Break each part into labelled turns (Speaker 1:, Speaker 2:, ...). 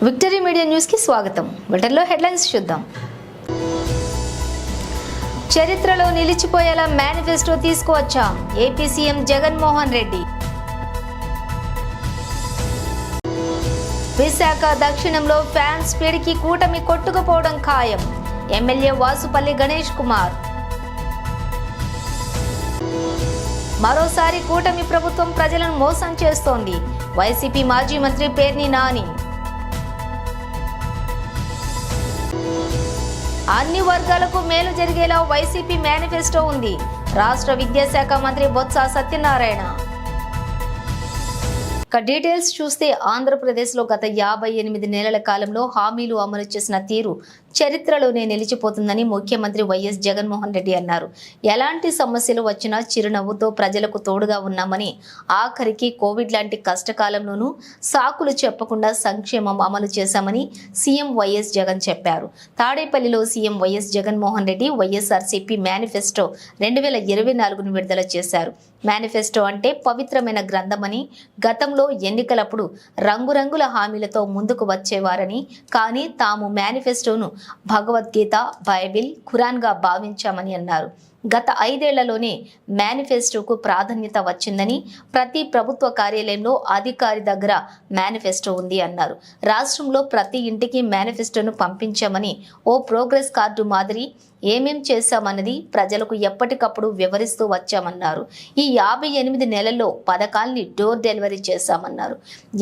Speaker 1: Victory media news కి స్వాగతం. బులెటిన్లో హెడ్లైన్స్ చూద్దాం. చరిత్రలో నిలిచిపోయేలా మేనిఫెస్టో తీసుకువచ్చా ఏపీ సీఎం జగన్మోహన్ రెడ్డి. విశాఖ దక్షిణంలో ఫ్యాన్స్ పిడికి కూటమి కొట్టుకుపోవడం ఖాయం. ఎమ్మెల్యే వాసుపల్లి గణేష్ కుమార్. మరోసారి కూటమి ప్రభుత్వం ప్రజలను మోసం చేస్తోంది. వైసీపీ మాజీ మంత్రి పేర్ని నాని. అన్ని వర్గాలకు మేలు జరిగేలా వైసీపీ మేనిఫెస్టో ఉంది. రాష్ట్ర విద్యాశాఖ మంత్రి బొత్స సత్యనారాయణ. డీటెయిల్స్ చూస్తే ఆంధ్రప్రదేశ్లో గత 58 నెలల కాలంలో హామీలు అమలు చేసిన తీరు చరిత్రలోనే నిలిచిపోతుందని ముఖ్యమంత్రి వైఎస్ జగన్మోహన్ రెడ్డి అన్నారు. ఎలాంటి సమస్యలు వచ్చినా చిరునవ్వుతో ప్రజలకు తోడుగా ఉన్నామని, ఆఖరికి కోవిడ్ లాంటి కష్టకాలంలోనూ సాకులు చెప్పకుండా సంక్షేమం అమలు చేశామని సీఎం వైఎస్ జగన్ చెప్పారు. తాడేపల్లిలో CM YS Jaganmohan Reddy YSRCP manifesto 2024ను విడుదల చేశారు. మేనిఫెస్టో అంటే పవిత్రమైన గ్రంథమని, గతంలో ఎన్నికలప్పుడు రంగురంగుల హామీలతో ముందుకు వచ్చేవారని, కానీ తాము మేనిఫెస్టోను భగవద్గీత, బైబిల్, ఖురాన్గా భావించామని అన్నారు. గత 5 ఏళ్లలోనే మేనిఫెస్టోకు ప్రాధాన్యత వచ్చిందని, ప్రతి ప్రభుత్వ కార్యాలయంలో అధికారి దగ్గర మేనిఫెస్టో ఉంది అన్నారు. రాష్ట్రంలో ప్రతి ఇంటికి మేనిఫెస్టోను పంపించామని, ఓ ప్రోగ్రెస్ కార్డు మాదిరి ఏమేం చేశామన్నది ప్రజలకు ఎప్పటికప్పుడు వివరిస్తూ వచ్చామన్నారు. ఈ 58 నెలల్లో పథకాల్ని డోర్ డెలివరీ చేశామన్నారు.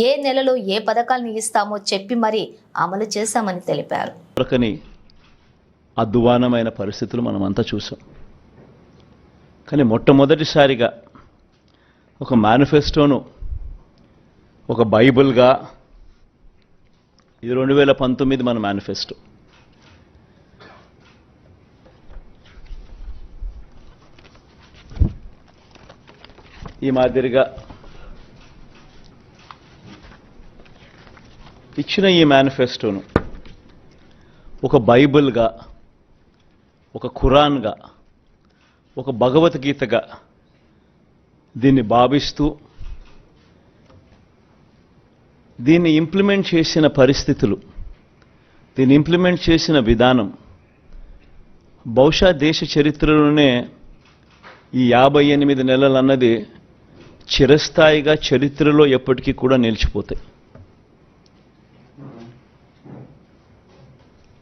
Speaker 1: ఏ నెలలో ఏ పథకాల్ని ఇస్తామో చెప్పి మరీ అమలు చేశామని తెలిపారు.
Speaker 2: అద్వానమైన పరిస్థితులు మనమంతా చూసాం. కానీ మొట్టమొదటిసారిగా ఒక మేనిఫెస్టోను ఒక బైబిల్గా, ఇది 2019 మన మేనిఫెస్టో, ఈ మాదిరిగా ఇచ్చిన ఈ మేనిఫెస్టోను ఒక బైబిల్గా, ఒక ఖురాన్గా, ఒక భగవద్గీతగా దీన్ని భావిస్తూ దీన్ని ఇంప్లిమెంట్ చేసిన పరిస్థితులు, దీన్ని ఇంప్లిమెంట్ చేసిన విధానం బహుశా దేశ చరిత్రలోనే ఈ 58 నెలలు అన్నది చిరస్థాయిగా చరిత్రలో ఎప్పటికీ కూడా నిలిచిపోతాయి.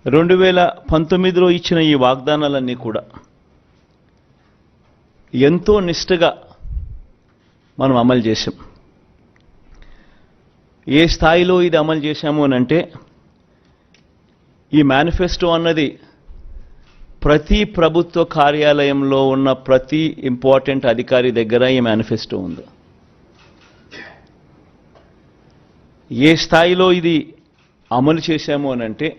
Speaker 2: 2019లో ఇచ్చిన ఈ వాగ్దానాలన్నీ కూడా ఎంతో నిష్ఠగా మనం అమలు చేశాం. ఏ స్థాయిలో ఇది అమలు చేశాము అని అంటే, ఈ మేనిఫెస్టో అన్నది ప్రతి ప్రభుత్వ కార్యాలయంలో ఉన్న ప్రతి ఇంపార్టెంట్ అధికారి దగ్గర ఈ మేనిఫెస్టో ఉంది. ఏ స్థాయిలో ఇది అమలు చేశాము అని అంటే,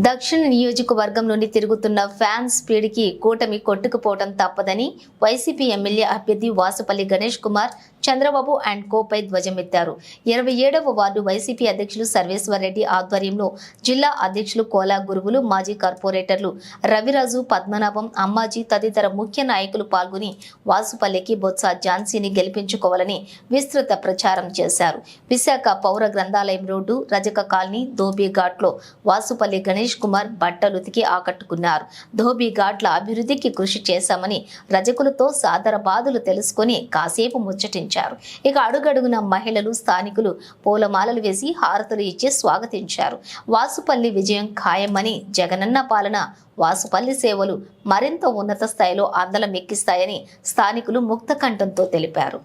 Speaker 1: దక్షిణ నియోజకవర్గంలోని తిరుగుతున్న ఫ్యాన్స్ స్పీడ్కి కూటమి కొట్టుకుపోవడం తప్పదని వైసీపీ ఎమ్మెల్యే అభ్యర్థి వాసుపల్లి గణేష్ కుమార్ చంద్రబాబు అండ్ కోపై ధ్వజమెత్తారు. 27వ వార్డు వైసీపీ అధ్యక్షులు సర్వేశ్వర్ రెడ్డి ఆధ్వర్యంలో జిల్లా అధ్యక్షులు కోలా గురువులు, మాజీ కార్పొరేటర్లు రవిరాజు, పద్మనాభం, అమ్మాజీ తదితర ముఖ్య నాయకులు పాల్గొని వాసుపల్లికి బొత్స ఝాన్సీని గెలిపించుకోవాలని విస్తృత ప్రచారం చేశారు. విశాఖ పౌర గ్రంథాలయం రోడ్డు, రజక కాలనీ, ధోబీ ఘాట్లో వాసుపల్లి గణేష్ కుమార్ బట్టలుతికి ఆకట్టుకున్నారు. ధోబీ ఘాట్ల అభివృద్ధికి కృషి చేశామని రజకులతో సాదర బాధలు తెలుసుకుని కాసేపు ముచ్చటించారు. ఇక అడుగడుగున మహిళలు, స్థానికులు పూలమాలలు వేసి హారతులు ఇచ్చి స్వాగతించారు. వాసుపల్లి విజయం ఖాయమని, జగనన్న పాలన, వాసుపల్లి సేవలు మరింత ఉన్నత స్థాయిలో అందలం ఎక్కిస్తాయని స్థానికులు ముక్త కంఠంతో తెలిపారు.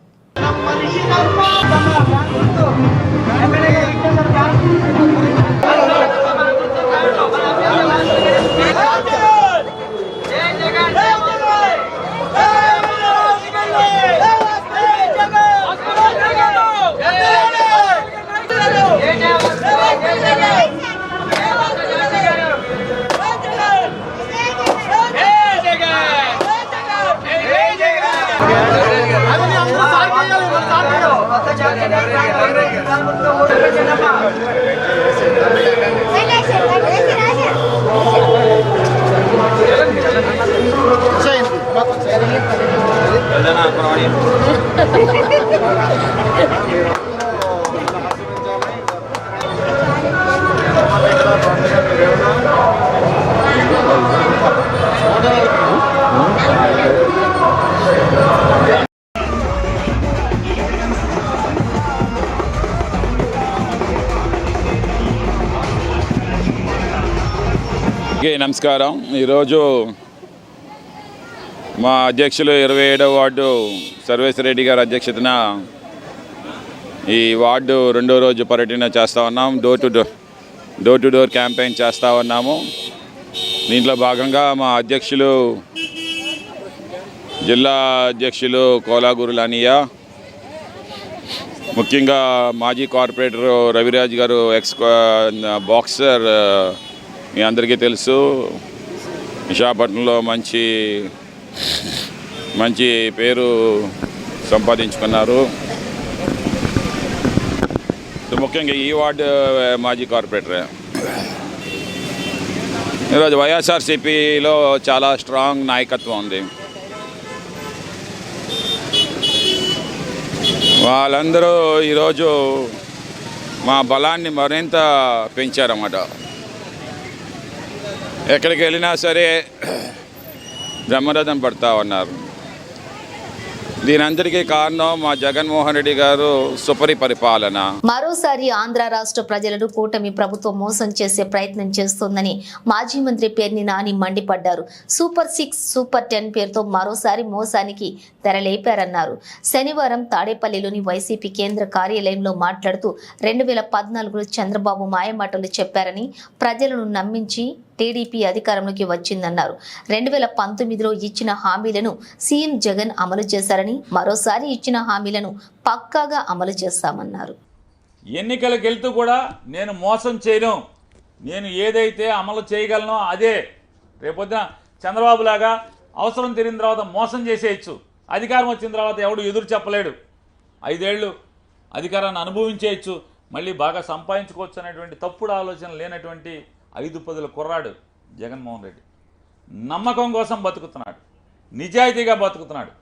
Speaker 3: నమస్కారం. ఈరోజు మా అధ్యక్షులు 27వ వార్డు సర్వేశ్వరరెడ్డి గారి అధ్యక్షతన ఈ వార్డు రెండో రోజు పర్యటన చేస్తూ ఉన్నాం. డోర్ టు డోర్ క్యాంపెయిన్ చేస్తూ ఉన్నాము. దీంట్లో భాగంగా మా అధ్యక్షులు జిల్లా అధ్యక్షులు కోలాగూరు లానియా, ముఖ్యంగా మాజీ కార్పొరేటర్ రవిరాజ్ గారు, ఎక్స్ బాక్సర్, మీ అందరికీ తెలుసు, విశాఖపట్నంలో మంచి పేరు సంపాదించుకున్నారు. ముఖ్యంగా ఈ వార్డు మాజీ కార్పొరేటర్. ఈరోజు వైఎస్ఆర్సీపీలో చాలా స్ట్రాంగ్ నాయకత్వం ఉంది. వాళ్ళందరూ ఈరోజు మా బలాన్ని మరింత పెంచారన్నమాట. ఎక్కడికి వెళ్ళినా సరే బ్రహ్మరథం పడతా ఉన్నారు. దీని అందరికీ కారణం మా జగన్మోహన్ రెడ్డి గారు సుపరిపాలన.
Speaker 1: మరోసారి ఆంధ్ర రాష్ట్ర ప్రజలను కూటమి ప్రభుత్వం మోసం చేసే ప్రయత్నం చేస్తోందని మాజీ మంత్రి పేర్ని నాని మండిపడ్డారు. సూపర్ 6, సూపర్ 10 పేరుతో మరోసారి మోసానికి తెరలేపారన్నారు. శనివారం తాడేపల్లిలోని వైసీపీ కేంద్ర కార్యాలయంలో మాట్లాడుతూ 2014లో చంద్రబాబు మాయమాటలు చెప్పారని, ప్రజలను నమ్మించి టీడీపీ అధికారంలోకి వచ్చిందన్నారు. 2019లో ఇచ్చిన హామీలను సీఎం జగన్ అమలు చేశారని, మరోసారి ఇచ్చిన హామీలను పక్కాగా అమలు చేస్తామన్నారు.
Speaker 4: ఎన్నికలకు వెళ్తూ కూడా నేను మోసం చేయను, నేను ఏదైతే అమలు చేయగలనో అదే. రేపొద్దున చంద్రబాబు లాగా అవసరం తీరిన తర్వాత మోసం చేసేయచ్చు. అధికారం వచ్చిన తర్వాత ఎవడు ఎదురు చెప్పలేడు. 5 ఏళ్ళు అధికారాన్ని అనుభవించేయచ్చు, మళ్ళీ బాగా సంపాదించుకోవచ్చు అనేటువంటి తప్పుడు ఆలోచన లేనటువంటి 5 పదుల కుర్రాడు జగన్మోహన్ రెడ్డి. నమ్మకం కోసం బతుకుతున్నాడు, నిజాయితీగా బతుకుతున్నాడు.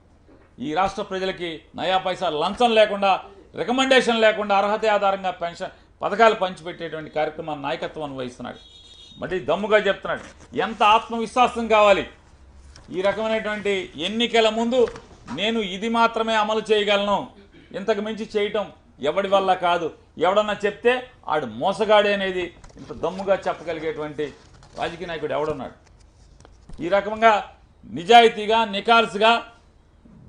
Speaker 4: ఈ రాష్ట్ర ప్రజలకి నయా పైసా లంచం లేకుండా, రికమెండేషన్ లేకుండా అర్హత ఆధారంగా పెన్షన్ పథకాలు పంచిపెట్టేటువంటి కార్యక్రమాన్ని నాయకత్వాన్ని వహిస్తున్నాడు. మరి దమ్ముగా చెప్తున్నాడు. ఎంత ఆత్మవిశ్వాసం కావాలి ఈ రకమైనటువంటి ఎన్నికల ముందు. నేను ఇది మాత్రమే అమలు చేయగలను, ఇంతకు మించి చేయటం ఎవడి వల్ల కాదు, ఎవడన్నా చెప్తే ఆడు మోసగాడే అనేది ఇంత దమ్ముగా చెప్పగలిగేటువంటి రాజకీయ నాయకుడు ఎవడున్నాడు? ఈ రకంగా నిజాయితీగా, నికార్సుగా,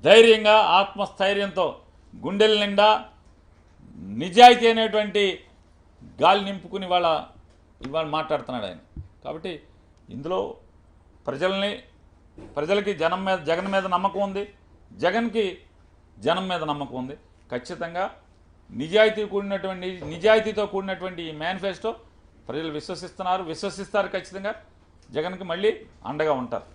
Speaker 4: ధైర్యంగా, ఆత్మస్థైర్యంతో, గుండెల నిండా నిజాయితీ అనేటువంటి గాలి నింపుకుని ఇవాళ మాట్లాడుతున్నాడు ఆయన. కాబట్టి ఇందులో ప్రజలకి జగన్ మీద నమ్మకం ఉంది, జగన్కి జనం మీద నమ్మకం ఉంది. ఖచ్చితంగా నిజాయితీతో కూడినటువంటి ఈ మేనిఫెస్టో ప్రజలు విశ్వసిస్తారు. ఖచ్చితంగా జగన్కి మళ్ళీ అండగా ఉంటారు.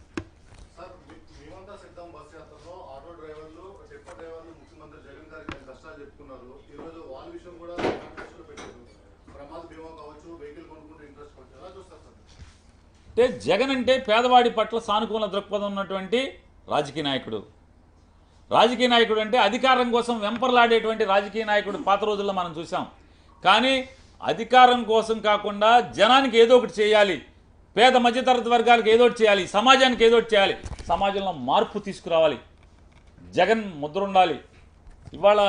Speaker 4: అంటే జగన్ అంటే పేదవాడి పట్ల సానుకూల దృక్పథం ఉన్నటువంటి రాజకీయ నాయకుడు అంటే అధికారం కోసం వెంపర్లాడేటువంటి రాజకీయ నాయకుడు పాత రోజుల్లో మనం చూసాం. కానీ అధికారం కోసం కాకుండా జనానికి ఏదో ఒకటి చేయాలి, పేద మధ్యతరగతి వర్గాలకు ఏదో ఒకటి చేయాలి, సమాజానికి ఏదో ఒకటి చేయాలి, సమాజంలో మార్పు తీసుకురావాలి. జగన్ ముద్ర ఉండాలి. ఇవాళ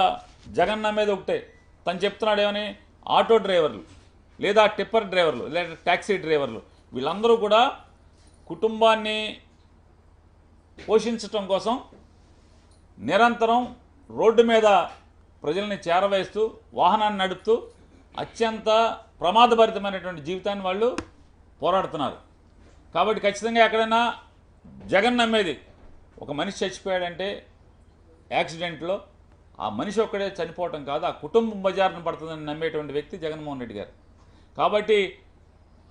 Speaker 4: జగన్ మీద ఒకటే తను చెప్తున్నాడు ఏమని, ఆటో డ్రైవర్లు లేదా టిప్పర్ డ్రైవర్లు లేదా ట్యాక్సీ డ్రైవర్లు వీళ్ళందరూ కూడా కుటుంబాన్ని పోషించటం కోసం నిరంతరం రోడ్డు మీద ప్రజల్ని చేరవేస్తూ వాహనాన్ని నడుపుతూ అత్యంత ప్రమాదభరితమైనటువంటి జీవితాన్ని వాళ్ళు పోరాడుతున్నారు. కాబట్టి ఖచ్చితంగా ఎక్కడైనా జగన్ నమ్మేది, ఒక మనిషి చచ్చిపోయాడంటే యాక్సిడెంట్లో ఆ మనిషి ఒక్కడే చనిపోవటం కాదు, ఆ కుటుంబం బజారును పడుతుందని నమ్మేటువంటి వ్యక్తి జగన్మోహన్ రెడ్డి గారు. కాబట్టి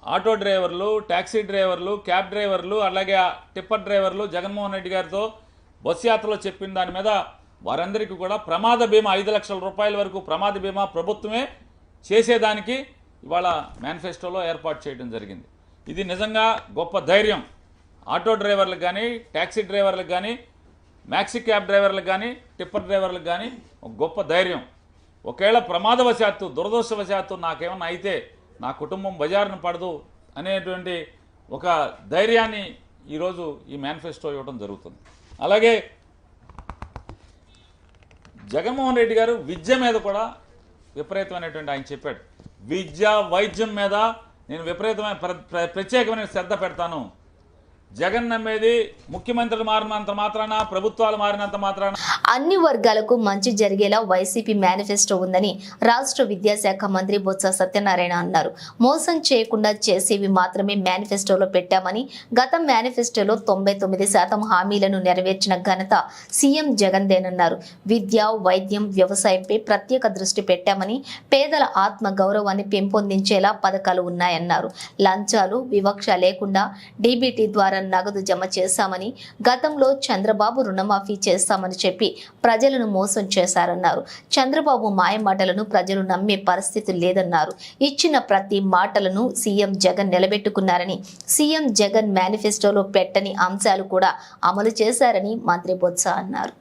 Speaker 4: ఆటో డ్రైవర్లు, ట్యాక్సీ డ్రైవర్లు, క్యాబ్ డ్రైవర్లు, అలాగే టిప్పర్ డ్రైవర్లు జగన్మోహన్ రెడ్డి గారితో బస్సు యాత్రలో చెప్పిన దాని మీద వారందరికీ కూడా ప్రమాద బీమా 5 లక్షల రూపాయల వరకు ప్రమాద బీమా ప్రభుత్వమే చేసేదానికి ఇవాళ మేనిఫెస్టోలో ఏర్పాటు చేయడం జరిగింది. ఇది నిజంగా గొప్ప ధైర్యం. ఆటో డ్రైవర్లకు కానీ, ట్యాక్సీ డ్రైవర్లకు కానీ, మ్యాక్సీ క్యాబ్ డ్రైవర్లకు కానీ, టిప్పర్ డ్రైవర్లకు కానీ ఒక గొప్ప ధైర్యం. ఒకవేళ ప్రమాదవశాత్తు, దురదృష్టవశాత్తు నాకేమన్నా అయితే నా కుటుంబం బజారును పడదు అనేటువంటి ఒక ధైర్యాన్ని ఈరోజు ఈ మేనిఫెస్టో ఇవ్వడం జరుగుతుంది. అలాగే జగన్మోహన్ రెడ్డి గారు విద్య మీద కూడా విపరీతమైనటువంటి ఆయన చెప్పాడు. విద్య, వైద్యం మీద నేను విపరీతమైన ప్రత్యేకమైన శ్రద్ధ పెడతాను. జగన్ నమ్మేది ముఖ్యమంత్రులు మారినంత మాత్రాన, ప్రభుత్వాలు మారినంత మాత్రాన
Speaker 1: అన్ని వర్గాలకు మంచి జరిగేలా వైసీపీ మేనిఫెస్టో ఉందని రాష్ట్ర విద్యాశాఖ మంత్రి బొత్స సత్యనారాయణ అన్నారు. మోసం చేయకుండా చేసేవి మాత్రమే మేనిఫెస్టోలో పెట్టామని, గత మేనిఫెస్టోలో 99% హామీలను నెరవేర్చిన ఘనత సీఎం జగన్దేనన్నారు. విద్య, వైద్యం, వ్యవసాయంపై ప్రత్యేక దృష్టి పెట్టామని, పేదల ఆత్మ గౌరవాన్ని పెంపొందించేలా పథకాలు ఉన్నాయన్నారు. లంచాలు, వివక్ష లేకుండా డీబీటీ ద్వారా నగదు జమ చేశామని, గతంలో చంద్రబాబు రుణమాఫీ చేస్తామని చెప్పి ప్రజలను మోసం చేశారన్నారు. చంద్రబాబు మాయమాటలను ప్రజలు నమ్మే పరిస్థితి లేదన్నారు. ఇచ్చిన ప్రతి మాటలను సీఎం జగన్ నిలబెట్టుకున్నారని, సీఎం జగన్ మేనిఫెస్టోలో పెట్టని అంశాలు కూడా అమలు చేశారని మంత్రి బొత్స అన్నారు.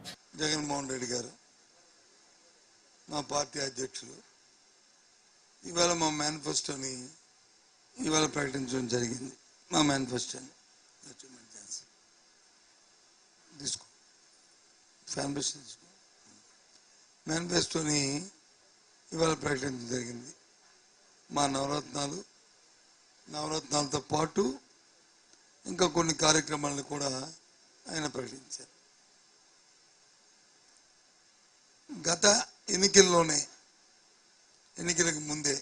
Speaker 5: జగన్మోహన్ రెడ్డి గారు మా పార్టీ అధ్యక్షులు ఇవాళ మా మేనిఫెస్టోని ఇవాళ ప్రకటించడం జరిగింది. మా మేనిఫెస్టోని తీసుకో, మేనిఫెస్టో తీసుకో. మేనిఫెస్టోని ఇవాళ ప్రకటించడం జరిగింది. మా నవరత్నాలతో పాటు ఇంకా కొన్ని కార్యక్రమాలను కూడా ఆయన ప్రకటించారు. గత ఎన్నికలకు ముందే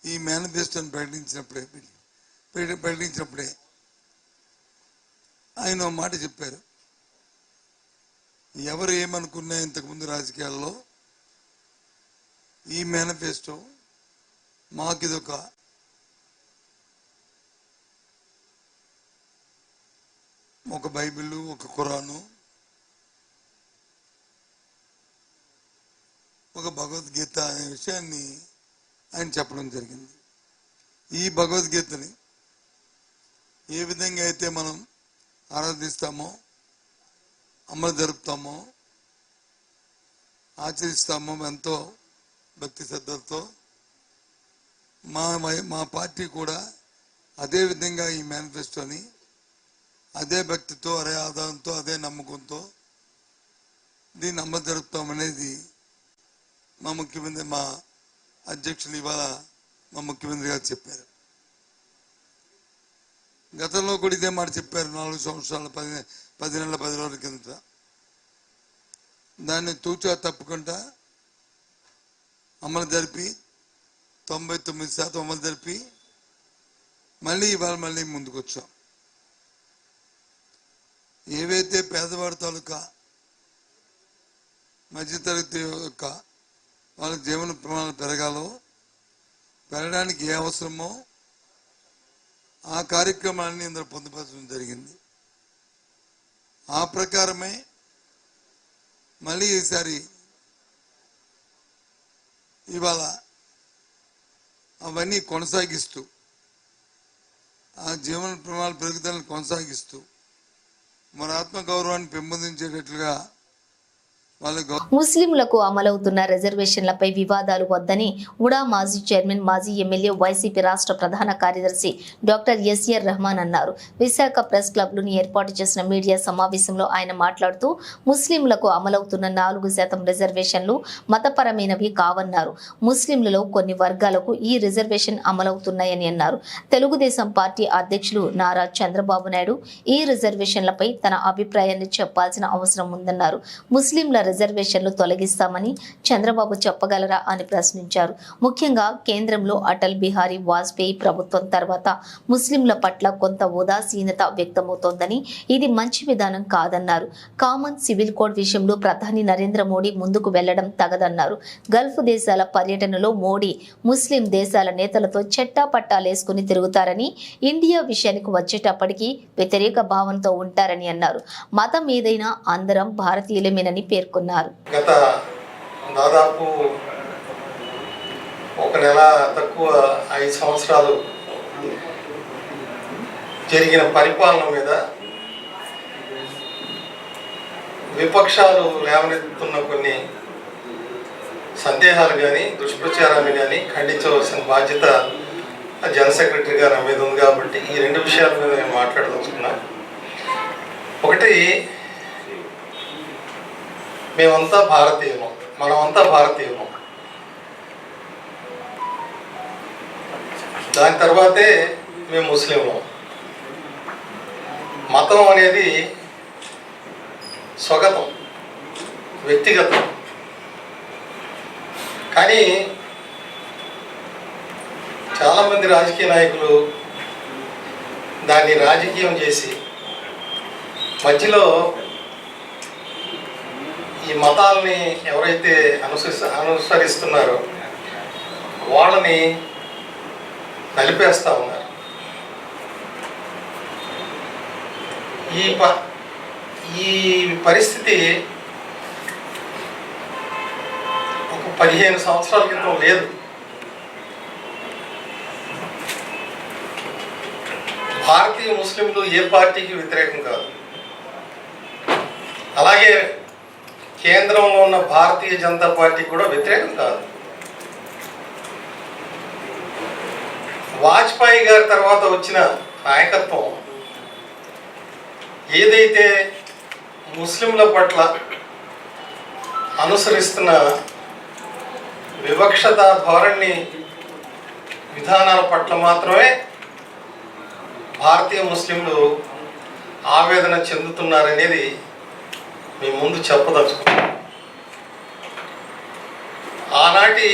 Speaker 5: ఈ మేనిఫెస్టోని ప్రకటించినప్పుడే ఆయన మాట చెప్పారు. ఎవరు ఏమనుకున్నా ఇంతకుముందు రాజకీయాల్లో ఈ మేనిఫెస్టో మాకిదొక బైబిల్, ఒక ఖురాను, ఒక భగవద్గీత అనే విషయాన్ని ఆయన చెప్పడం జరిగింది. ఈ భగవద్గీతని ఏ విధంగా అయితే మనం ఆరాధిస్తామో, అమలు జరుపుతామో, ఆచరిస్తామో ఎంతో భక్తి శ్రద్ధలతో మా పార్టీ కూడా అదే విధంగా ఈ మేనిఫెస్టోని అదే భక్తితో, అదే ఆధారంతో, అదే నమ్మకంతో దీన్ని అమలు జరుపుతామనేది మా అధ్యక్షులు ఇవాళ మా ముఖ్యమంత్రి గారు చెప్పారు. గతంలో కూడా ఇదే మాట చెప్పారు. 4 సంవత్సరాల 10 నెలల 10 రోజుల కిందట దాన్ని తూచా తప్పకుండా అమలు జరిపి 99% అమలు జరిపి మళ్ళీ ముందుకు వచ్చాం. ఏవైతే పేదవాడి తాలూకా మధ్యతరగతి యొక్క వాళ్ళ జీవన ప్రమాణాలు పెరగడానికి ఏ అవసరమో ఆ కార్యక్రమాన్ని ఇందులో పొందుపరచడం జరిగింది. ఆ ప్రకారమే మళ్ళీ ఈసారి ఇవాళ అవన్నీ కొనసాగిస్తూ, ఆ జీవన ప్రమాణాల పెరుగుదలను కొనసాగిస్తూ మన ఆత్మగౌరవాన్ని పెంపొందించేటట్లుగా
Speaker 1: ముస్లింలకు అమలవుతున్న రిజర్వేషన్లపై వివాదాలు వద్దని ఉడా మాజీ చైర్మన్, మాజీ ఎమ్మెల్యే, వైసీపీ రాష్ట్ర ప్రధాన కార్యదర్శి డాక్టర్ ఎస్ఆర్ రెహమాన్ అన్నారు. విశాఖ ప్రెస్ క్లబ్లోని ఏర్పాటు చేసిన మీడియా సమావేశంలో ఆయన మాట్లాడుతూ ముస్లింలకు అమలవుతున్న 4% రిజర్వేషన్లు మతపరమైనవి కావన్నారు. ముస్లింలలో కొన్ని వర్గాలకు ఈ రిజర్వేషన్ అమలవుతున్నాయని అన్నారు. తెలుగుదేశం పార్టీ అధ్యక్షులు నారా చంద్రబాబు నాయుడు ఈ రిజర్వేషన్లపై తన అభిప్రాయాన్ని చెప్పాల్సిన అవసరం ఉందన్నారు. ముస్లింల రిజర్వేషన్లు తొలగిస్తామని చంద్రబాబు చెప్పగలరా అని ప్రశ్నించారు. ముఖ్యంగా కేంద్రంలో అటల్ బిహారీ వాజ్పేయి ప్రభుత్వం తర్వాత ముస్లింల పట్ల కొంత ఉదాసీనత వ్యక్తమవుతోందని, ఇది మంచి విధానం కాదన్నారు. కామన్ సివిల్ కోడ్ విషయంలో ప్రధాని నరేంద్ర మోడీ ముందుకు వెళ్లడం తగదన్నారు. గల్ఫ్ దేశాల పర్యటనలో మోడీ ముస్లిం దేశాల నేతలతో చెట్టాపట్టాలేసుకుని తిరుగుతారని, ఇండియా విషయానికి వచ్చేటప్పటికీ వ్యతిరేక భావంతో ఉంటారని అన్నారు. మతం ఏదైనా అందరం భారతీయులమేనని పేర్కొన్నారు.
Speaker 6: గత దాదాపు 1 నెల తక్కువ 5 సంవత్సరాలు జరిగిన పరిపాలన మీద విపక్షాలు లేవనెత్తుతున్న కొన్ని సందేహాలు కానీ, దుష్ప్రచారాలు కానీ ఖండించవలసిన బాధ్యత జనరల్ సెక్రటరీ గారు మీద ఉంది. కాబట్టి ఈ 2 విషయాల మీద నేను మాట్లాడదలుచుకున్నా. ఒకటి, మేమంతా భారతీయులం, మనమంతా భారతీయులం. దాని తర్వాతే మేము ముస్లింలు. మతం అనేది స్వగతం, వ్యక్తిగతం. కానీ చాలామంది రాజకీయ నాయకులు దాన్ని రాజకీయం చేసి మధ్యలో ఈ మతాలని ఎవరైతే అనుసరిస్తున్నారో వాళ్ళని నలిపేస్తూ ఉన్నారు. ఈ పరిస్థితి ఒక 15 సంవత్సరాల క్రితం లేదు. భారతీయ ముస్లింలు ఏ పార్టీకి వ్యతిరేకం కాదు. అలాగే కేంద్రంలో ఉన్న భారతీయ జనతా పార్టీ కూడా వ్యతిరేకం కాదు. వాజ్పేయి గారి తర్వాత వచ్చిన నాయకత్వం ఏదైతే ముస్లింల పట్ల అనుసరిస్తున్న వివక్షత ధోరణి విధానాల పట్ల మాత్రమే భారతీయ ముస్లింలు ఆవేదన చెందుతున్నారనేది మీ ముందు చెప్పదలుచుకున్నాం. ఆనాటి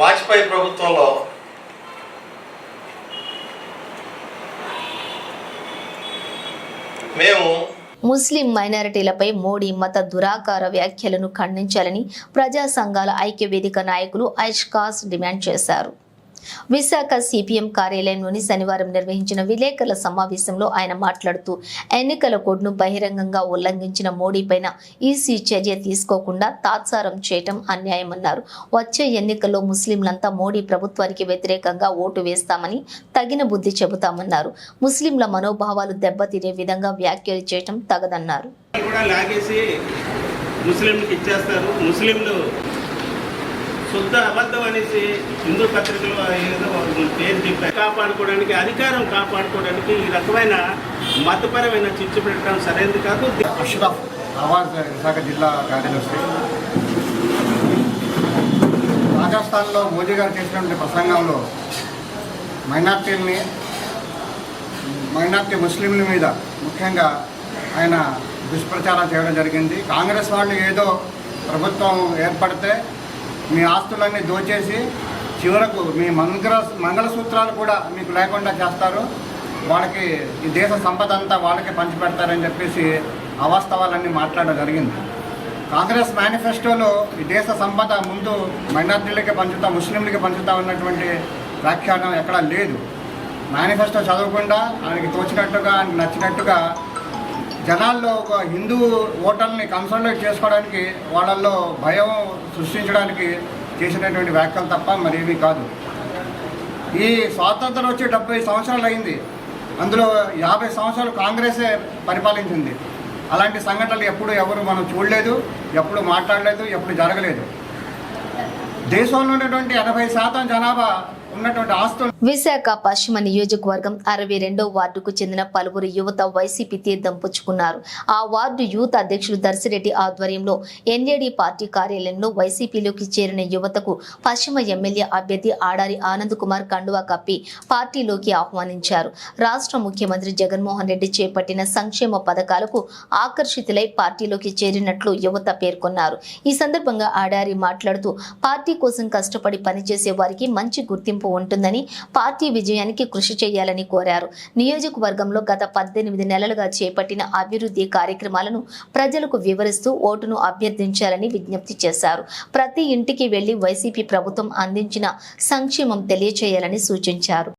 Speaker 6: వాజ్పేయి ప్రభుత్వంలో మేము
Speaker 1: ముస్లిం మైనారిటీలపై మోడీ మత దురాకార వ్యాఖ్యలను ఖండించాలని ప్రజా సంఘాల ఐక్య వేదిక నాయకులు ఐష్కాస్ డిమాండ్ చేశారు. విశాఖ సిపిఎం కార్యాలయంలోని శనివారం నిర్వహించిన విలేకరుల సమావేశంలో ఆయన మాట్లాడుతూ ఎన్నికల కోడ్ను బహిరంగంగా ఉల్లంఘించిన మోడీ పైన ఈసీ చర్య తీసుకోకుండా తాత్సారం చేయటం అన్యాయమన్నారు. వచ్చే ఎన్నికల్లో ముస్లింలంతా మోడీ ప్రభుత్వానికి వ్యతిరేకంగా ఓటు వేస్తామని తగిన బుద్ధి చెబుతామన్నారు. ముస్లింల మనోభావాలు దెబ్బతినే విధంగా వ్యాఖ్యలు చేయటం తగదన్నారు.
Speaker 7: శుద్ధ అబద్ధం అనేసి హిందూ పత్రికలు ఏదో పేరు చెప్పారు. కాపాడుకోవడానికి, అధికారం కాపాడుకోవడానికి ఈ రకమైన మతపరమైన చిచ్చు పెట్టడం సరైనది కాదు.
Speaker 8: అష్రఫ్ ఆవాజ్ విశాఖ జిల్లా కార్యదర్శి. రాజస్థాన్లో మోదీ గారు చేసినటువంటి ప్రసంగంలో మైనార్టీ ముస్లింల మీద ముఖ్యంగా ఆయన దుష్ప్రచారం చేయడం జరిగింది. కాంగ్రెస్ వాళ్ళు ఏదో ప్రభుత్వం ఏర్పడితే మీ ఆస్తులన్నీ దోచేసి చివరకు మీ మంగళసూత్రాలు కూడా మీకు లేకుండా చేస్తారు, వాళ్ళకి ఈ దేశ సంపద అంతా వాళ్ళకే పంచిపెడతారని చెప్పేసి అవాస్తవాలన్నీ మాట్లాడడం జరిగింది. కాంగ్రెస్ మేనిఫెస్టోలో ఈ దేశ సంపద ముందు మైనార్టీలకే పంచుతా, ముస్లింలకి పంచుతా ఉన్నటువంటి వ్యాఖ్యానం ఎక్కడా లేదు. మేనిఫెస్టో చదవకుండా ఆయనకి తోచినట్టుగా, ఆయనకి నచ్చినట్టుగా జనాల్లో ఒక హిందూ ఓటర్ని కన్సల్టేట్ చేసుకోవడానికి, వాళ్ళల్లో భయం సృష్టించడానికి చేసినటువంటి వ్యాఖ్యలు తప్ప మరేమీ కాదు. ఈ స్వాతంత్రం వచ్చి 70 సంవత్సరాలు అయింది. అందులో 50 సంవత్సరాలు కాంగ్రెసే పరిపాలించింది. అలాంటి సంఘటనలు ఎప్పుడు ఎవరు మనం చూడలేదు, ఎప్పుడు మాట్లాడలేదు, ఎప్పుడు జరగలేదు. దేశంలో ఉన్నటువంటి 80% జనాభా ఉన్నటువంటి ఆస్తులు.
Speaker 1: విశాఖ పశ్చిమ నియోజకవర్గం 62వ వార్డుకు చెందిన పలువురు యువత వైసీపీ తీర్థం పుచ్చుకున్నారు. ఆ వార్డు యూత్ అధ్యక్షులు దర్శిరెడ్డి ఆధ్వర్యంలో ఎన్ఏడి పార్టీ కార్యాలయంలో వైసీపీలోకి చేరిన యువతకు పశ్చిమ ఎమ్మెల్యే అభ్యర్థి ఆడారి ఆనంద్ కుమార్ కండువా కప్పి పార్టీలోకి ఆహ్వానించారు. రాష్ట్ర ముఖ్యమంత్రి జగన్మోహన్ రెడ్డి చేపట్టిన సంక్షేమ పథకాలకు ఆకర్షితులై పార్టీలోకి చేరినట్లు యువత పేర్కొన్నారు. ఈ సందర్భంగా ఆడారి మాట్లాడుతూ పార్టీ కోసం కష్టపడి పనిచేసే వారికి మంచి గుర్తింపు ఉంటుందని, పార్టీ విజయానికి కృషి చేయాలని కోరారు. నియోజకవర్గంలో గత 18 నెలలుగా చేపట్టిన అభివృద్ధి కార్యక్రమాలను ప్రజలకు వివరిస్తూ ఓటును అభ్యర్థించాలని విజ్ఞప్తి చేశారు. ప్రతి ఇంటికి వెళ్లి వైసీపీ ప్రభుత్వం అందించిన సంక్షేమం తెలియచేయాలని సూచించారు.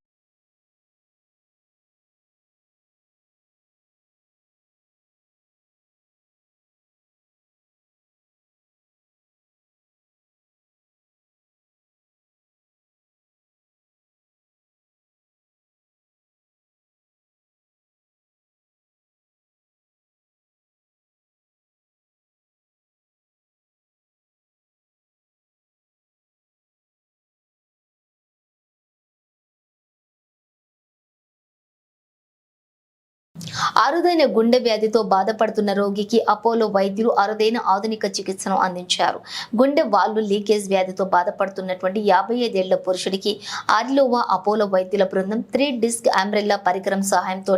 Speaker 1: అరుదైన గుండె వ్యాధితో బాధపడుతున్న రోగికి అపోలో వైద్యులు అరుదైన ఆధునిక చికిత్సను అందించారు. గుండె వాల్వ్ లీకేజ్ వ్యాధితో బాధపడుతున్నటువంటి 55 ఏళ్ల పురుషుడికి ఆరిలోవా అపోలో వైద్యుల బృందం 3 డిస్క్ అంబ్రెల్లా పరికరం సహాయంతో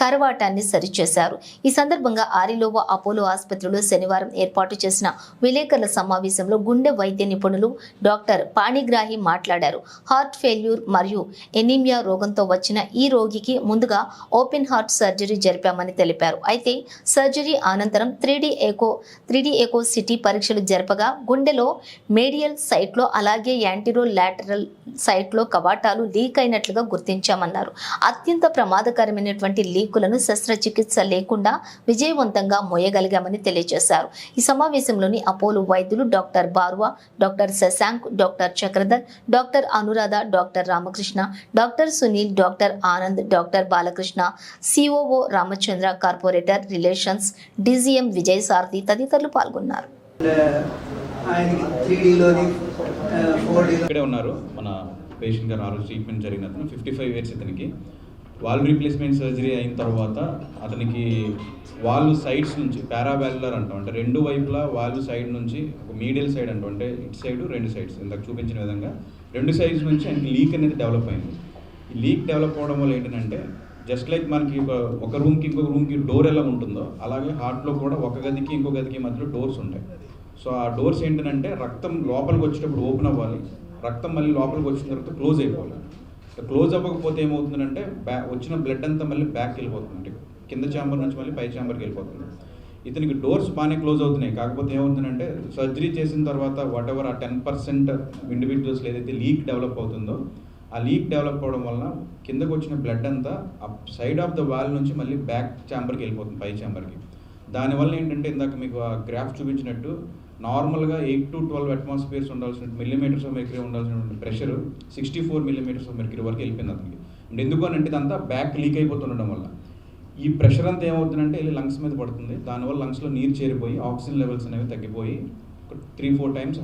Speaker 1: కరవాటాన్ని సరిచేశారు. ఈ సందర్భంగా ఆరిలోవా అపోలో ఆసుపత్రిలో శనివారం ఏర్పాటు చేసిన విలేకరుల సమావేశంలో గుండె వైద్య నిపుణులు డాక్టర్ పాణిగ్రాహి మాట్లాడారు. హార్ట్ ఫెయిల్యూర్ మరియు ఎనీమియా రోగంతో వచ్చిన ఈ రోగికి ముందుగా ఓపెన్ హార్ట్ సర్జరీ జరిపామని తెలిపారు. అయితే సర్జరీ అనంతరం 3D ఎకో సిటీ పరీక్షలు జరపగా గుండెలో మేడియల్ సైట్లో అలాగే యాంటీరో లాటరల్ సైట్లో కవాటాలు లీక్ అయినట్లుగా గుర్తించామన్నారు. అత్యంత ప్రమాదకరమైనటువంటి లీకులను శస్త్రచికిత్స లేకుండా విజయవంతంగా మోయగలిగామని తెలియజేశారు. ఈ సమావేశంలోని అపోలో వైద్యులు doctor Barua, doctor Shashank, doctor Chakradhar, doctor Anuradha, doctor Ramakrishna, doctor Sunil, doctor Anand, doctor Balakrishna, COO Ramachandra, corporator relations DGM Vijay Sarathi తదితరులు పాల్గొన్నారు.
Speaker 9: ఇక్కడే ఉన్నారు మన పేషెంట్ గారు. ఆ రోజు ట్రీట్మెంట్ జరిగిన అతను 55 ఇయర్స్. ఇతనికి వాల్వ్ రీప్లేస్మెంట్ సర్జరీ అయిన తర్వాత అతనికి వాల్వ్ సైడ్స్ నుంచి పారావాల్యులర్ అంటాం, అంటే రెండు వైపులా వాల్వ్ సైడ్ నుంచి ఒక మీడియల్ సైడ్ అంటాం, అంటే ఇటు సైడ్ రెండు సైడ్స్ ఇందాక చూపించిన విధంగా రెండు సైడ్స్ నుంచి ఆయనకి లీక్ అనేది డెవలప్ అయింది. ఈ లీక్ డెవలప్ అవడం వల్ల ఏంటంటే జస్ట్ లైక్ మనకి ఒక రూమ్కి ఇంకొక రూమ్కి డోర్ ఎలా ఉంటుందో అలాగే హార్ట్లో కూడా ఒక గదికి ఇంకో గదికి మధ్యలో డోర్స్ ఉంటాయి. సో ఆ డోర్స్ ఏంటంటే రక్తం లోపలికి వచ్చేటప్పుడు ఓపెన్ అవ్వాలి, రక్తం మళ్ళీ లోపలికి వచ్చిన తర్వాత క్లోజ్ అయిపోవాలి. క్లోజ్ అవ్వకపోతే ఏమవుతుందంటే వచ్చిన బ్లడ్ అంతా మళ్ళీ బ్యాక్ వెళ్ళిపోతుంది, కింద ఛాంబర్ నుంచి మళ్ళీ పై ఛాంబర్కి వెళ్ళిపోతుంది. ఇతనికి డోర్స్ బాగానే క్లోజ్ అవుతున్నాయి. కాకపోతే ఏమవుతుందంటే సర్జరీ చేసిన తర్వాత వాట్ ఎవర్ ఆ 10% ఇండివిజువల్స్ ఏదైతే లీక్ డెవలప్ అవుతుందో ఆ లీక్ డెవలప్ అవడం వలన కిందకు వచ్చిన బ్లడ్ అంతా సైడ్ ఆఫ్ ద వాల్ నుంచి మళ్ళీ బ్యాక్ ఛాంబర్కి వెళ్ళిపోతుంది, పై ఛాంబర్కి. దానివల్ల ఏంటంటే ఇందాక మీకు ఆ గ్రాఫ్ చూపించినట్టు నార్మల్గా 8 to 12 అట్మాస్ఫియర్స్ ఉండాల్సిన మిల్లీమీటర్స్ ఆఫ్ మెర్క్యూరీ ఉండాల్సినటువంటి ప్రెషర్ 64 millimeters ఆఫ్ మెర్క్యూరీ వరకు వెళ్ళిపోయింది అతనికి. అంటే ఎందుకు అని అంటే ఇదంతా బ్యాక్ లీక్ అయిపోతుండడం వల్ల ఈ ప్రెషర్ అంతా ఏమవుతుందంటే వెళ్ళి లంగ్స్ మీద పడుతుంది. దానివల్ల లంగ్స్లో నీరు చేరిపోయి ఆక్సిజన్ లెవెల్స్ అనేవి తగ్గిపోయి 3-4 times.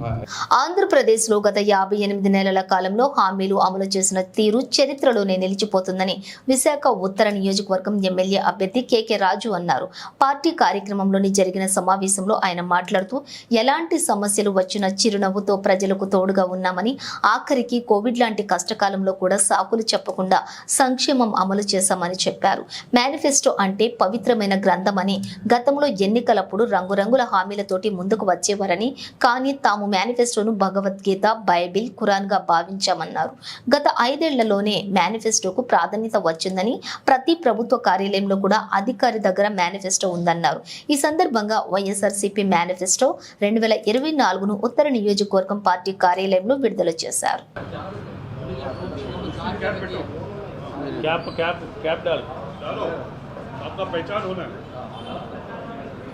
Speaker 1: ఆంధ్రప్రదేశ్లో గత 58 నెలల కాలంలో హామీలు అమలు చేసిన తీరు చరిత్రలోనే నిలిచిపోతుందని విశాఖ ఉత్తర నియోజకవర్గం ఎమ్మెల్యే అభ్యర్థి కేకే రాజు అన్నారు. పార్టీ కార్యక్రమంలోని జరిగిన సమావేశంలో ఆయన మాట్లాడుతూ ఎలాంటి సమస్యలు వచ్చినా చిరునవ్వుతో ప్రజలకు తోడుగా ఉన్నామని, ఆఖరికి కోవిడ్ లాంటి కష్టకాలంలో కూడా సాకులు చెప్పకుండా సంక్షేమం అమలు చేశామని చెప్పారు. మేనిఫెస్టో అంటే పవిత్రమైన గ్రంథమని, గతంలో ఎన్నికలప్పుడు రంగురంగుల హామీలతోటి ముందుకు వచ్చేవారని, కానీ తాము మేనిఫెస్టోను భగవద్గీత, బైబిల్, ఖురాన్ గా భావించామన్నారు. గత 5 ఏళ్లలోనే మేనిఫెస్టోకు ప్రాధాన్యత వచ్చిందని, ప్రతి ప్రభుత్వ కార్యాలయంలో కూడా అధికారి దగ్గర మేనిఫెస్టో ఉందన్నారు. ఈ సందర్భంగా వైఎస్ఆర్సీపీ మేనిఫెస్టో 2024ను ఉత్తర నియోజకవర్గం పార్టీ కార్యాలయంలో విడుదల చేశారు.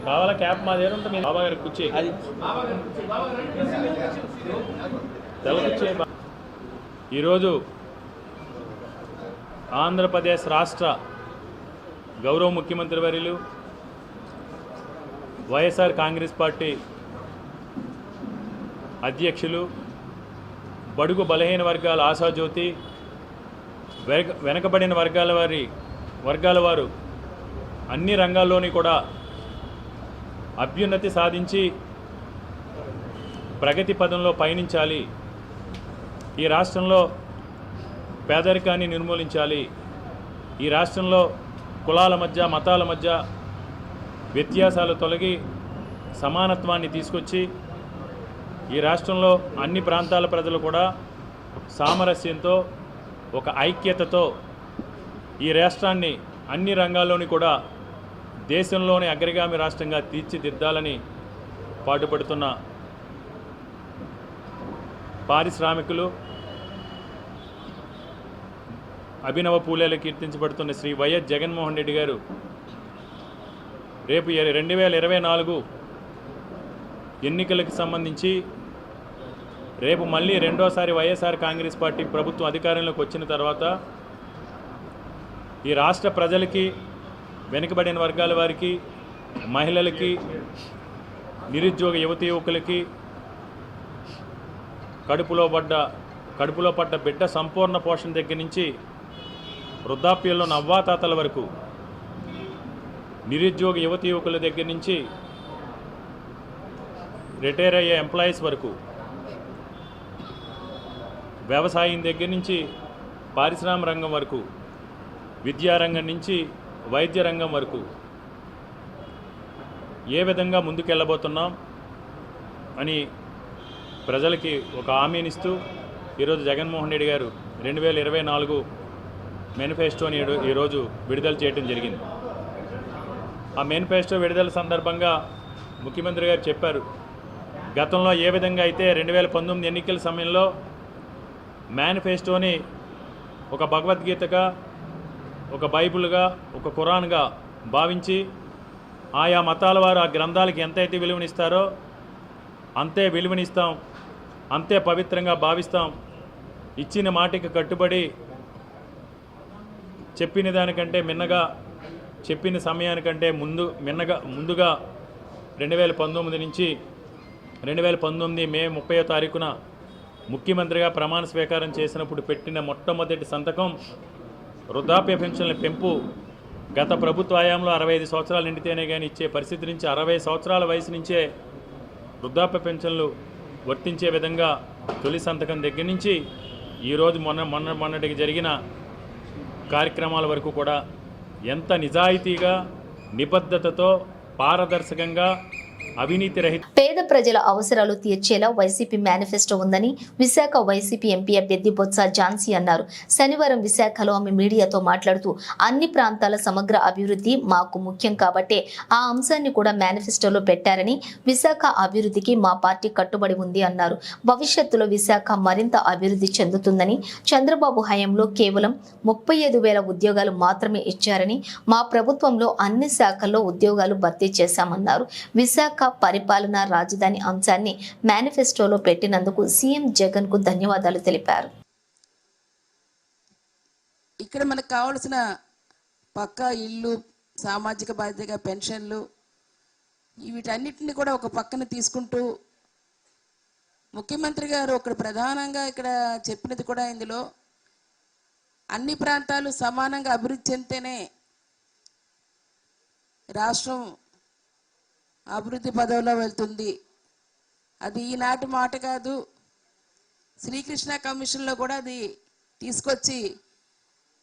Speaker 10: కావాలా క్యాప్ మా దగ్గర ఉంటుంది. బాబా గారికి కూర్చే అది తెల్లకూర్చే. ఈరోజు ఆంధ్రప్రదేశ్ రాష్ట్ర గౌరవ ముఖ్యమంత్రి వర్యులు వైఎస్ఆర్ కాంగ్రెస్ పార్టీ అధ్యక్షులు, బడుగు బలహీన వర్గాల ఆశాజ్యోతి, వెనకబడిన వర్గాల వారు అన్ని రంగాల్లోని కూడా అభ్యున్నతి సాధించి ప్రగతి పదంలో పయనించాలి, ఈ రాష్ట్రంలో పేదరికాన్ని నిర్మూలించాలి, ఈ రాష్ట్రంలో కులాల మధ్య, మతాల మధ్య వ్యత్యాసాలు తొలగి సమానత్వాన్ని తీసుకొచ్చి ఈ రాష్ట్రంలో అన్ని ప్రాంతాల ప్రజలు కూడా సామరస్యంతో, ఒక ఐక్యతతో ఈ రాష్ట్రాన్ని అన్ని రంగాల్లోని కూడా దేశంలోని అగ్రగామి రాష్ట్రంగా తీర్చిదిద్దాలని పాటుపడుతున్న పారిశ్రామికులు, అభినవ పూలేలు కీర్తించబడుతున్న శ్రీ వైఎస్ జగన్మోహన్ రెడ్డి గారు రేపు 2024 ఎన్నికలకు సంబంధించి రేపు మళ్ళీ రెండోసారి వైఎస్ఆర్ కాంగ్రెస్ పార్టీ ప్రభుత్వం అధికారంలోకి వచ్చిన తర్వాత ఈ రాష్ట్ర ప్రజలకి, వెనుకబడిన వర్గాల వారికి, మహిళలకి, నిరుద్యోగ యువతి యువకులకి, కడుపులో పడ్డ బిడ్డ సంపూర్ణ పోషణ దగ్గర నుంచి వృద్ధాప్యంలో నవ్వాతాతల వరకు నిరుద్యోగ యువతి యువకుల దగ్గర నుంచి రిటైర్ అయ్యే ఎంప్లాయీస్ వరకు, వ్యవసాయం దగ్గర నుంచి పారిశ్రామిక రంగం వరకు, విద్యారంగం నుంచి వైద్య రంగం వరకు ఏ విధంగా ముందుకెళ్ళబోతున్నాం అని ప్రజలకి ఒక హామీనిస్తూ ఈరోజు జగన్మోహన్ రెడ్డి గారు 2024 మేనిఫెస్టోని ఈరోజు విడుదల చేయడం జరిగింది. ఆ మేనిఫెస్టో విడుదల సందర్భంగా ముఖ్యమంత్రి గారు చెప్పారు, గతంలో ఏ విధంగా అయితే 2019 ఎన్నికల సమయంలో మేనిఫెస్టోని ఒక భగవద్గీతగా, ఒక బైబిల్గా, ఒక ఖురాన్గా భావించి ఆయా మతాల వారు ఆ గ్రంథాలకి ఎంతైతే విలువనిస్తారో అంతే విలువనిస్తాం, అంతే పవిత్రంగా భావిస్తాం, ఇచ్చిన మాటకి కట్టుబడి చెప్పిన దానికంటే మిన్నగా, చెప్పిన సమయానికంటే ముందుగా 2019 నుంచి 2019 మే 30వ తారీఖున ముఖ్యమంత్రిగా ప్రమాణ స్వీకారం చేసినప్పుడు పెట్టిన మొట్టమొదటి సంతకం వృద్ధాప్య పెన్షన్ల పెంపు. గత ప్రభుత్వ హయాంలో 65 సంవత్సరాలు నిండితేనే కానీ ఇచ్చే పరిస్థితి నుంచి 60 సంవత్సరాల వయసు నుంచే వృద్ధాప్య పెన్షన్లు వర్తించే విధంగా తొలి సంతకం దగ్గర నుంచి ఈరోజు మొన్నటికి జరిగిన కార్యక్రమాల వరకు కూడా ఎంత నిజాయితీగా, నిబద్ధతతో, పారదర్శకంగా, అవినీతి రహిత
Speaker 1: పేద ప్రజల అవసరాలు తీర్చేలా వైసీపీ మేనిఫెస్టో ఉందని విశాఖ వైసీపీ ఎంపీ అభ్యర్థి బొత్స ఝాన్సీ అన్నారు. శనివారం విశాఖలో ఆమె మీడియాతో మాట్లాడుతూ అన్ని ప్రాంతాల సమగ్ర అభివృద్ధి మాకు ముఖ్యం కాబట్టే ఆ అంశాన్ని కూడా మేనిఫెస్టోలో పెట్టారని, విశాఖ అభివృద్ధికి మా పార్టీ కట్టుబడి ఉంది అన్నారు. భవిష్యత్తులో విశాఖ మరింత అభివృద్ధి చెందుతుందని, చంద్రబాబు హయాంలో కేవలం 35,000 ఉద్యోగాలు మాత్రమే ఇచ్చారని, మా ప్రభుత్వంలో అన్ని శాఖల్లో ఉద్యోగాలు భర్తీ చేశామన్నారు. విశాఖ పరిపాలనా రాజధాని అంశాన్ని మేనిఫెస్టోలో పెట్టినందుకు సీఎం జగన్ కు ధన్యవాదాలు తెలిపారు.
Speaker 11: ఇక్కడ మనకు కావాల్సిన పక్కా ఇల్లు, సామాజిక బాధ్యతగా పెన్షన్లు, వీటన్నిటిని కూడా ఒక పక్కన తీసుకుంటూ ముఖ్యమంత్రి గారు ఒకటి ప్రధానంగా ఇక్కడ చెప్పినది కూడా ఇందులో అన్ని ప్రాంతాలు సమానంగా అభివృద్ధి చెందితేనే రాష్ట్రం అభివృద్ధి పదవిలో వెళ్తుంది. అది ఈనాటి మాట కాదు, శ్రీకృష్ణ కమిషన్లో కూడా అది తీసుకొచ్చి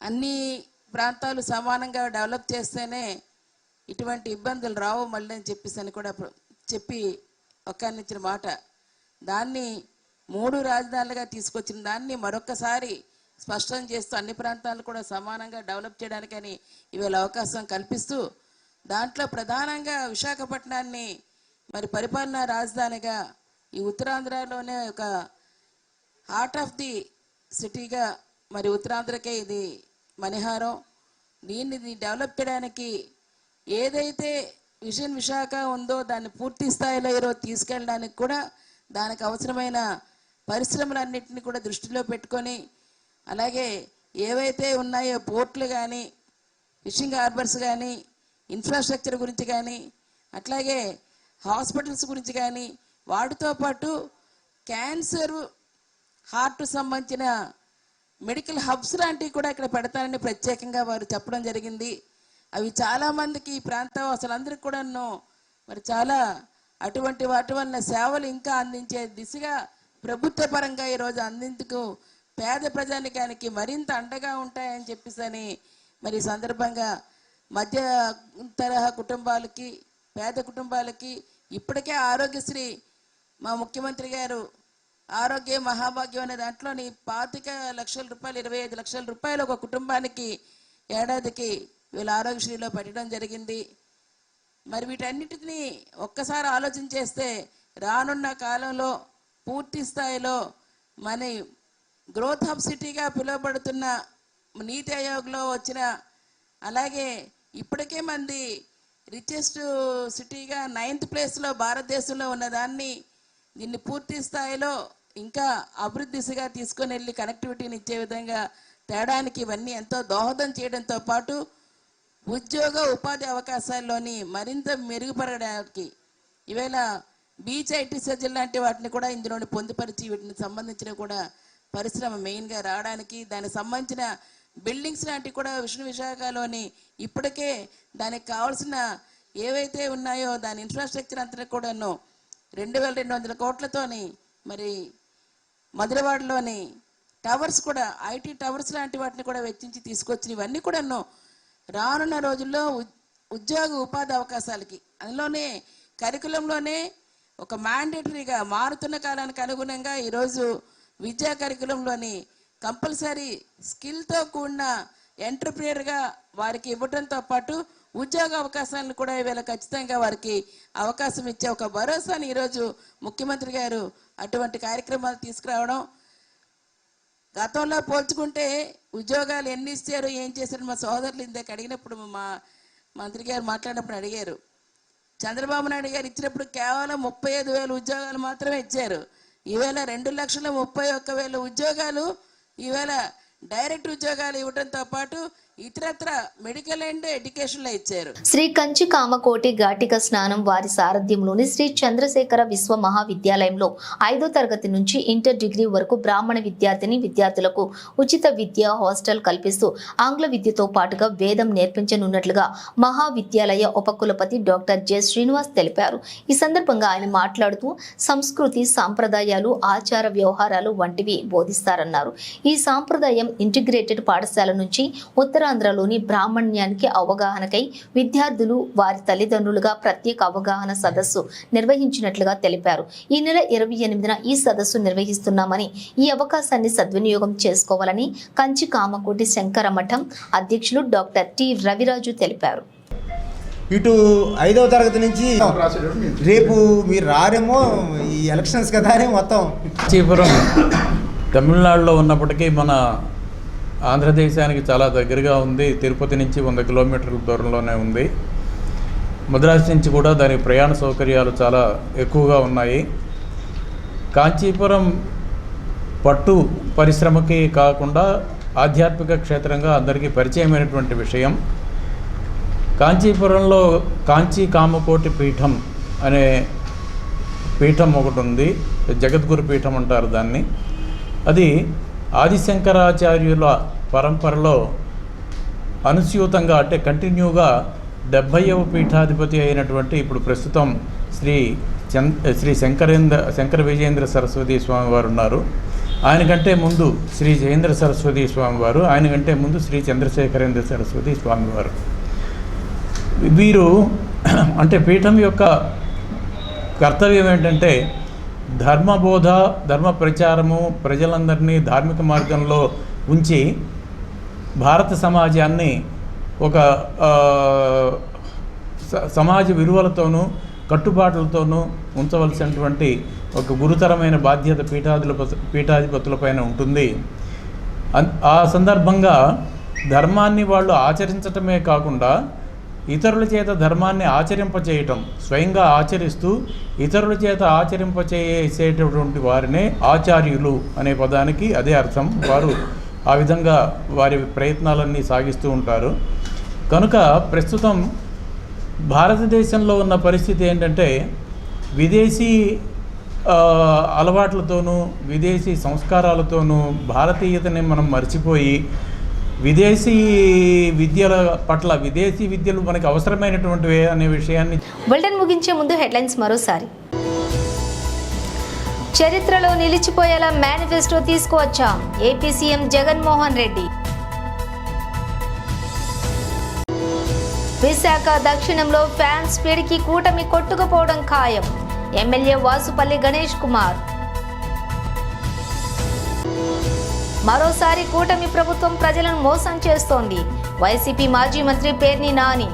Speaker 11: అన్ని ప్రాంతాలు సమానంగా డెవలప్ చేస్తేనే ఇటువంటి ఇబ్బందులు రావు మళ్ళీ అని చెప్పేసి కూడా చెప్పి ఒక్కనిచ్చిన మాట. దాన్ని 3 రాజధానులుగా తీసుకొచ్చిన దాన్ని మరొకసారి స్పష్టం చేస్తూ అన్ని ప్రాంతాలు కూడా సమానంగా డెవలప్ చేయడానికని ఇవాళ అవకాశం కల్పిస్తూ, దాంట్లో ప్రధానంగా విశాఖపట్నాన్ని మరి పరిపాలనా రాజధానిగా ఈ ఉత్తరాంధ్రలోనే ఒక హార్ట్ ఆఫ్ ది సిటీగా, మరి ఉత్తరాంధ్రకే ఇది మణిహారం. దీన్ని డెవలప్ చేయడానికి ఏదైతే విజన్ విశాఖ ఉందో దాన్ని పూర్తి స్థాయిలో ఈరోజు తీసుకెళ్ళడానికి కూడా దానికి అవసరమైన పరిశ్రమలన్నింటినీ కూడా దృష్టిలో పెట్టుకొని, అలాగే ఏవైతే ఉన్నాయో పోర్ట్లు కానీ, ఫిషింగ్ హార్బర్స్ కానీ, ఇన్ఫ్రాస్ట్రక్చర్ గురించి కానీ, అట్లాగే హాస్పిటల్స్ గురించి కానీ, వాటితో పాటు క్యాన్సర్, హార్ట్ సంబంధించిన మెడికల్ హబ్స్ లాంటివి కూడా ఇక్కడ పెడతారని ప్రత్యేకంగా వారు చెప్పడం జరిగింది. అవి చాలామందికి ఈ ప్రాంతం అసలు అందరికి కూడాను మరి చాలా అటువంటి వాటి వల్ల సేవలు ఇంకా అందించే దిశగా ప్రభుత్వ పరంగా ఈరోజు అందిందుకు పేద ప్రజానికానికి మరింత అండగా ఉంటాయని చెప్పేసి మరి సందర్భంగా మధ్య తరహా కుటుంబాలకి, పేద కుటుంబాలకి ఇప్పటికే ఆరోగ్యశ్రీ మా ముఖ్యమంత్రి గారు ఆరోగ్య మహాభాగ్యం అనే దాంట్లోని 25 లక్షల రూపాయలు, 25 లక్షల రూపాయలు ఒక కుటుంబానికి ఏడాదికి వీళ్ళ ఆరోగ్యశ్రీలో పెట్టడం జరిగింది. మరి వీటన్నిటిని ఒక్కసారి ఆలోచన చేస్తే రానున్న కాలంలో పూర్తి స్థాయిలో మన గ్రోత్ హబ్ సిటీగా పిలువబడుతున్న నీతి ఆయోగ్లో వచ్చిన, అలాగే ఇప్పటికే మంది రిచెస్ట్ సిటీగా 9th ప్లేస్లో భారతదేశంలో ఉన్నదాన్ని దీన్ని పూర్తి స్థాయిలో ఇంకా అభివృద్ధి దిశగా తీసుకొని వెళ్ళి కనెక్టివిటీని ఇచ్చే విధంగా తేడానికి ఇవన్నీ ఎంతో దోహదం చేయడంతో పాటు ఉద్యోగ ఉపాధి అవకాశాల్లోని మరింత మెరుగుపరచడానికి ఈవేళ బీచ్ ఐటీ సర్జన్ లాంటి వాటిని కూడా ఇందులోని పొందుపరిచి వీటిని సంబంధించిన కూడా పరిశ్రమ మెయిన్గా రావడానికి, దానికి సంబంధించిన బిల్డింగ్స్ లాంటివి కూడా విశాఖలోని ఇప్పటికే దానికి కావాల్సిన ఏవైతే ఉన్నాయో దాని ఇన్ఫ్రాస్ట్రక్చర్ అంతా కూడాను 2,200 కోట్లతోని మరి మధురవాడలోని టవర్స్ కూడా ఐటీ టవర్స్ లాంటి వాటిని కూడా వెచ్చించి తీసుకొచ్చి ఇవన్నీ కూడాను రానున్న రోజుల్లో ఉద్యోగ ఉపాధి అవకాశాలకి అందులోనే కరికులంలోనే ఒక మ్యాండేటరీగా మారుతున్న కాలానికి అనుగుణంగా ఈరోజు విద్యా కరికులంలోని కంపల్సరీ స్కిల్తో కూడిన ఎంటర్ప్రీనర్గా వారికి ఇవ్వడంతో పాటు ఉద్యోగ అవకాశాలను కూడా ఈవేళ ఖచ్చితంగా వారికి అవకాశం ఇచ్చే ఒక భరోసాని ఈరోజు ముఖ్యమంత్రి గారు అటువంటి కార్యక్రమాలు తీసుకురావడం. గతంలో పోల్చుకుంటే ఉద్యోగాలు ఎన్ని ఇచ్చారు ఏం చేశారు మా సోదరులు ఇందాక అడిగినప్పుడు మా మంత్రి గారు మాట్లాడినప్పుడు అడిగారు. చంద్రబాబు నాయుడు గారు ఇచ్చినప్పుడు కేవలం 35,000 ఉద్యోగాలు మాత్రమే ఇచ్చారు. ఈవేళ 2,31,000 ఉద్యోగాలు ఈవేళ డైరెక్ట్ ఉద్యోగాలు ఇవ్వడంతో పాటు ఇతరత్ర మెడికల్ అండ్ ఎడ్యుకేషన్లో ఇచ్చారు.
Speaker 1: శ్రీ కంచి కామకోటి ఘాటిక స్నానం వారి సారథ్యంలోని శ్రీ చంద్రశేఖర విశ్వ మహావిద్యాలయంలో 5వ తరగతి నుంచి ఇంటర్ డిగ్రీ వరకు బ్రాహ్మణ విద్యార్థులకు ఉచిత విద్య హాస్టల్ కల్పిస్తూ ఆంగ్ల విద్యతో పాటుగా వేదం నేర్పించనున్నట్లుగా మహావిద్యాలయ ఉపకులపతి డాక్టర్ జె శ్రీనివాస్ తెలిపారు. ఈ సందర్భంగా ఆయన మాట్లాడుతూ సంస్కృతి సాంప్రదాయాలు ఆచార వ్యవహారాలు వంటివి బోధిస్తారన్నారు. ఈ సాంప్రదాయం ఇంటిగ్రేటెడ్ పాఠశాల నుంచి ఉత్తరాంధ్రలోని బ్రాహ్మణ్యానికి అవగాహనకై విద్యార్థులు వారి తల్లిదండ్రులుగా ప్రత్యేక అవగాహన సదస్సు నిర్వహించినట్లుగా తెలిపారు. ఈ నెల 28న ఈ సదస్సు నిర్వహిస్తున్నామని, ఈ అవకాశాన్ని సద్వినియోగం చేసుకోవాలని కంచి కామకోటి శంకర మఠం అధ్యక్షులు డాక్టర్ టి రవిరాజు తెలిపారు.
Speaker 12: ఇటు 5వ తరగతి నుంచి రేపు మీరు రారేమో, ఈ ఎలక్షన్స్ కదా అని మొత్తం
Speaker 10: కాంచీపురం తమిళనాడులో ఉన్నప్పటికీ మన ఆంధ్రదేశానికి చాలా దగ్గరగా ఉంది. తిరుపతి నుంచి 100 కిలోమీటర్ల దూరంలోనే ఉంది. మద్రాసు నుంచి కూడా దాని ప్రయాణ సౌకర్యాలు చాలా ఎక్కువగా ఉన్నాయి. కాంచీపురం పట్టు పరిశ్రమకి కాకుండా ఆధ్యాత్మిక క్షేత్రంగా అందరికీ పరిచయమైనటువంటి విషయం. కాంచీపురంలో కాంచీ కామకోటి పీఠం అనే పీఠం ఒకటి ఉంది. జగద్గురు పీఠం అంటారు దాన్ని. అది ఆదిశంకరాచార్యుల పరంపరలో అనుస్యూతంగా అంటే కంటిన్యూగా 70వ పీఠాధిపతి అయినటువంటి ఇప్పుడు ప్రస్తుతం శ్రీ శంకర విజయేంద్ర సరస్వతి స్వామి వారు ఉన్నారు. ఆయన కంటే ముందు శ్రీ జయేంద్ర సరస్వతి స్వామివారు, ఆయన కంటే ముందు శ్రీ చంద్రశేఖరేంద్ర సరస్వతి స్వామివారు. వీరు అంటే పీఠం యొక్క కర్తవ్యం ఏంటంటే ధర్మబోధ, ధర్మ ప్రచారము, ప్రజలందరినీ ధార్మిక మార్గంలో ఉంచి భారత సమాజాన్ని ఒక సమాజ విలువలతోనూ కట్టుబాట్లతోనూ ఉంచవలసినటువంటి ఒక గురుతరమైన బాధ్యత పీఠాధిపతులపైన ఉంటుంది. ఆ సందర్భంగా ధర్మాన్ని వాళ్ళు ఆచరించటమే కాకుండా ఇతరుల చేత ధర్మాన్ని ఆచరింపచేయటం, స్వయంగా ఆచరిస్తూ ఇతరుల చేత ఆచరింపచేసేటటువంటి వారినే ఆచార్యులు అనే పదానికి అదే అర్థం. వారు ఆ విధంగా వారి ప్రయత్నాలన్నీ సాగిస్తూ ఉంటారు. కనుక ప్రస్తుతం భారతదేశంలో ఉన్న పరిస్థితి ఏంటంటే విదేశీ అలవాట్లతోనూ విదేశీ సంస్కారాలతోనూ భారతీయతని మనం మర్చిపోయి విదేశీ విద్యల పట్ల విదేశీ విద్యలు మనకు అవసరమైనటువంటివే అనే విషయాన్ని.
Speaker 1: బులెటిన్ ముగించే ముందు హెడ్లైన్స్ మరోసారి. చరిత్రలో నిలిచిపోయేలా మేనిఫెస్టో తీసుకువచ్చాం ఏపీ సీఎం జగన్మోహన్ రెడ్డి. విశాఖ దక్షిణంలో ఫ్యాన్ స్పీడ్కి కూటమి కొట్టుకుపోవడం ఖాయం ఎమ్మెల్యే వాసుపల్లి గణేష్ కుమార్. మరోసారి కూటమి ప్రభుత్వం ప్రజలను మోసం చేస్తోంది వైసీపీ మాజీ మంత్రి పేర్ని నాని.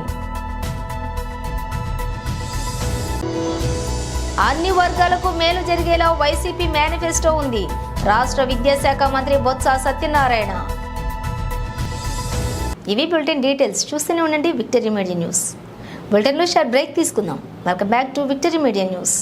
Speaker 1: అన్ని వర్గాలకు మేలు జరిగేలా వైసీపీ మేనిఫెస్టో ఉంది రాష్ట్ర విద్యాశాఖ మంత్రి బొత్స సత్యనారాయణ. ఇవి బులెటిన్ డీటెయిల్స్. చూస్తూనే ఉండండి విక్టరీ మీడియా న్యూస్. బులెటిన్లో షార్ట్ బ్రేక్ తీసుకుందాం. Welcome back to victory media news.